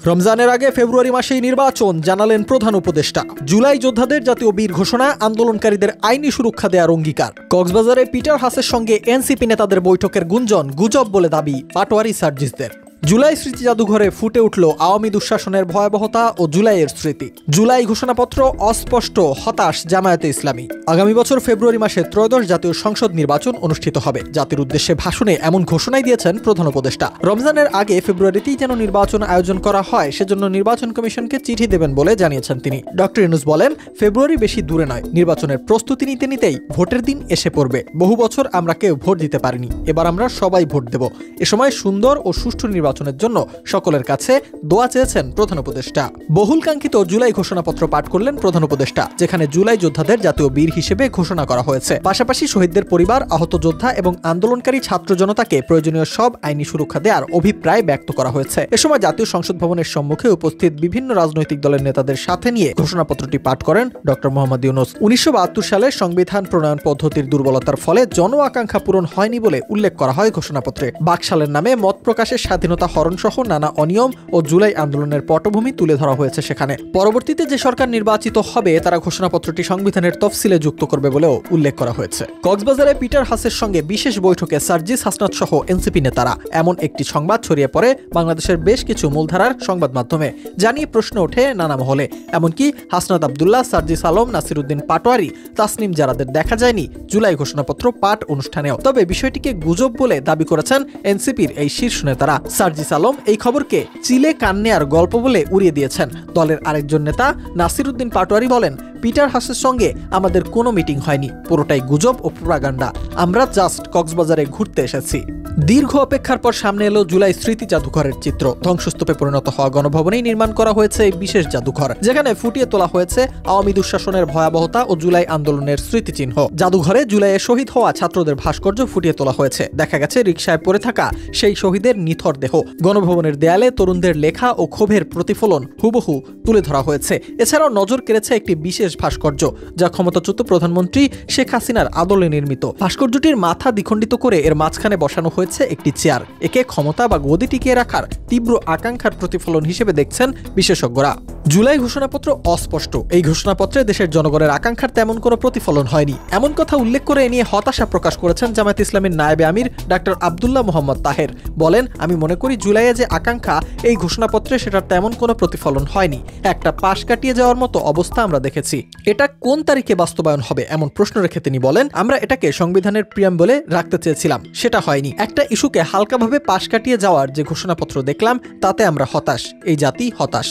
রমজানের আগে ফেব্রুয়ারি মাসেই নির্বাচন, জানালেন প্রধান উপদেষ্টা। জুলাই যোদ্ধাদের জাতীয় বীর ঘোষণা, আন্দোলনকারীদের আইনি সুরক্ষা দেওয়ার অঙ্গীকার। কক্সবাজারে পিটার হাসের সঙ্গে এনসিপি নেতাদের বৈঠকের গুজব বলে দাবি পাটোয়ারি সার্জিসদের। জুলাই স্মৃতি জাদুঘরে ফুটে উঠল আওয়ামী দুঃশাসনের ভয়াবহতা ও জুলাইয়ের স্মৃতি। জুলাই ঘোষণাপত্র অস্পষ্ট, হতাশ জামায়াতে ইসলামী। আগামী বছর ফেব্রুয়ারি মাসে ত্রয়োদশ জাতীয় সংসদ নির্বাচন অনুষ্ঠিত হবে। জাতির উদ্দেশ্যে ভাষণে এমন ঘোষণাই দিয়েছেন প্রধান উপদেষ্টা। রমজানের আগে ফেব্রুয়ারিতেই যেন নির্বাচন আয়োজন করা হয়, সেজন্য নির্বাচন কমিশনকে চিঠি দেবেন বলে জানিয়েছেন তিনি। ডক্টর ইউনূস বলেন, ফেব্রুয়ারি বেশি দূরে নয়, নির্বাচনের প্রস্তুতি নিতে নিতেই ভোটের দিন এসে পড়বে। বহু বছর আমরা কেউ ভোট দিতে পারিনি, এবার আমরা সবাই ভোট দেব। এ সময় সুন্দর ও সুষ্ঠু নির্বাচনের জন্য সকলের কাছে দোয়া চেয়েছেন প্রধান উপদেষ্টা। বহুল কাঙ্ক্ষিত জুলাই ঘোষণাপত্র পাঠ করলেন প্রধান উপদেষ্টা, যেখানে জুলাই যোদ্ধাদের জাতীয় বীর হিসেবে ঘোষণা করা হয়েছে। পাশাপাশি শহীদদের পরিবার, আহত যোদ্ধা এবং আন্দোলনকারী ছাত্র জনতাকে প্রয়োজনীয় সব আইনি সুরক্ষা দেওয়ার অভিপ্রায় ব্যক্ত করা হয়েছে। এ সময় জাতীয় সংসদ ভবনের সম্মুখে উপস্থিত বিভিন্ন রাজনৈতিক দলের নেতাদের সাথে নিয়ে ঘোষণাপত্রটি পাঠ করেন ডক্টর মোহাম্মদ ইউনূস। 1972 সালে সংবিধান প্রণয়ন পদ্ধতির দুর্বলতার ফলে জন আকাঙ্ক্ষা পূরণ হয়নি বলে উল্লেখ করা হয় ঘোষণাপত্রে। বাকশালের নামে মত প্রকাশের স্বাধীনতা হরণ সহ নানা অনিয়ম ও জুলাই আন্দোলনের পটভূমি তুলে ধরা হয়েছে সেখানে। পরবর্তীতে যে সরকার নির্বাচিত হবে তারা ঘোষণাপত্রটি সংবিধানের তফসিলে যুক্ত করবে বলেও উল্লেখ করা হয়েছে। কক্সবাজারে পিটার হাসের সঙ্গে বিশেষ বৈঠকে সার্জিস হাসনাত সহ এনসিপি নেতারা, এমন একটি সংবাদ ছড়িয়ে পড়ে বাংলাদেশের বেশ কিছু মূলধারার সংবাদ মাধ্যমে। জানিয়ে প্রশ্ন ওঠে নানা মহলে। এমনকি হাসনাত আব্দুল্লাহ, সার্জিস আলম, নাসিরউদ্দিন পাটোয়ারি, তাসনিম জারাদের দেখা যায়নি জুলাই ঘোষণাপত্র পাঠ অনুষ্ঠানেও। তবে বিষয়টিকে গুজব বলে দাবি করেছেন এনসিপির এই শীর্ষ নেতারা। সার্জিস আলম এই খবরকে চিলে কান নেয়ার গল্প বলে উড়িয়ে দিয়েছেন। দলের আরেকজন নেতা নাসিরউদ্দিন পাটোয়ারি বলেন, পিটার হাসের সঙ্গে আমাদের কোনো মিটিং হয়নি, পুরোটাই গুজব ও প্রোপাগান্ডা। আমরা জাস্ট কক্সবাজারে ঘুরতে এসেছি। দীর্ঘ অপেক্ষার পর সামনে এলো জুলাই স্মৃতি জাদুঘরের চিত্র। ধ্বংসস্তূপে পরিণত হওয়া গণভবনেই নির্মাণ করা হয়েছে এই বিশেষ জাদুঘর, যেখানে ফুটিয়ে তোলা হয়েছে আওয়ামী দুঃশাসনের ভয়াবহতা ও জুলাই আন্দোলনের স্মৃতিচিহ্ন। জাদুঘরে জুলাইয়ে শহীদ হওয়া ছাত্রদের ভাস্কর্য ফুটিয়ে তোলা হয়েছে। দেখা গেছে রিকশায় পড়ে থাকা সেই শহীদের নিথর দেহ। গণভবনের দেয়ালে তরুণদের লেখা ও ক্ষোভের প্রতিফলন হুবহু তুলে ধরা হয়েছে। এছাড়াও নজর কেড়েছে একটি বিশেষ ভাস্কর্য, যা ক্ষমতাচ্যুত প্রধানমন্ত্রী শেখ হাসিনার আদলে নির্মিত। ভাস্কর্যটির মাথা দ্বিখণ্ডিত করে এর মাঝখানে বসানো হয়েছে একটি চেয়ার। একে ক্ষমতা বা গদি টিকিয়ে রাখার তীব্র আকাঙ্ক্ষার প্রতিফলন হিসেবে দেখছেন বিশেষজ্ঞরা। জুলাই ঘোষণাপত্র অস্পষ্ট। এই ঘোষণাপত্রে দেশের জনগণের আকাঙ্ক্ষার তেমন কোনো প্রতিফলন হয়নি, এমন কথা উল্লেখ করে এ নিয়ে হতাশা প্রকাশ করেছেন জামায়াত ইসলামীর নায়েবে আমির ডাক্তার আব্দুল্লাহ মোহাম্মদ তাহের। বলেন, আমি মনে করি জুলাইয়ে যে আকাঙ্ক্ষা এই ঘোষণাপত্রে সেটার তেমন কোনো প্রতিফলন হয়নি। একটা পাশ কাটিয়ে যাওয়ার মতো অবস্থা আমরা দেখেছি। এটা কোন তারিখে বাস্তবায়ন হবে এমন প্রশ্ন রেখে তিনি বলেন, আমরা এটাকে সংবিধানের প্রিয়াম্বলে রাখতে চেয়েছিলাম, সেটা হয়নি। একটা ইস্যুকে হালকাভাবে পাশ কাটিয়ে যাওয়ার যে ঘোষণাপত্র দেখলাম, তাতে আমরা হতাশ, এই জাতি হতাশ।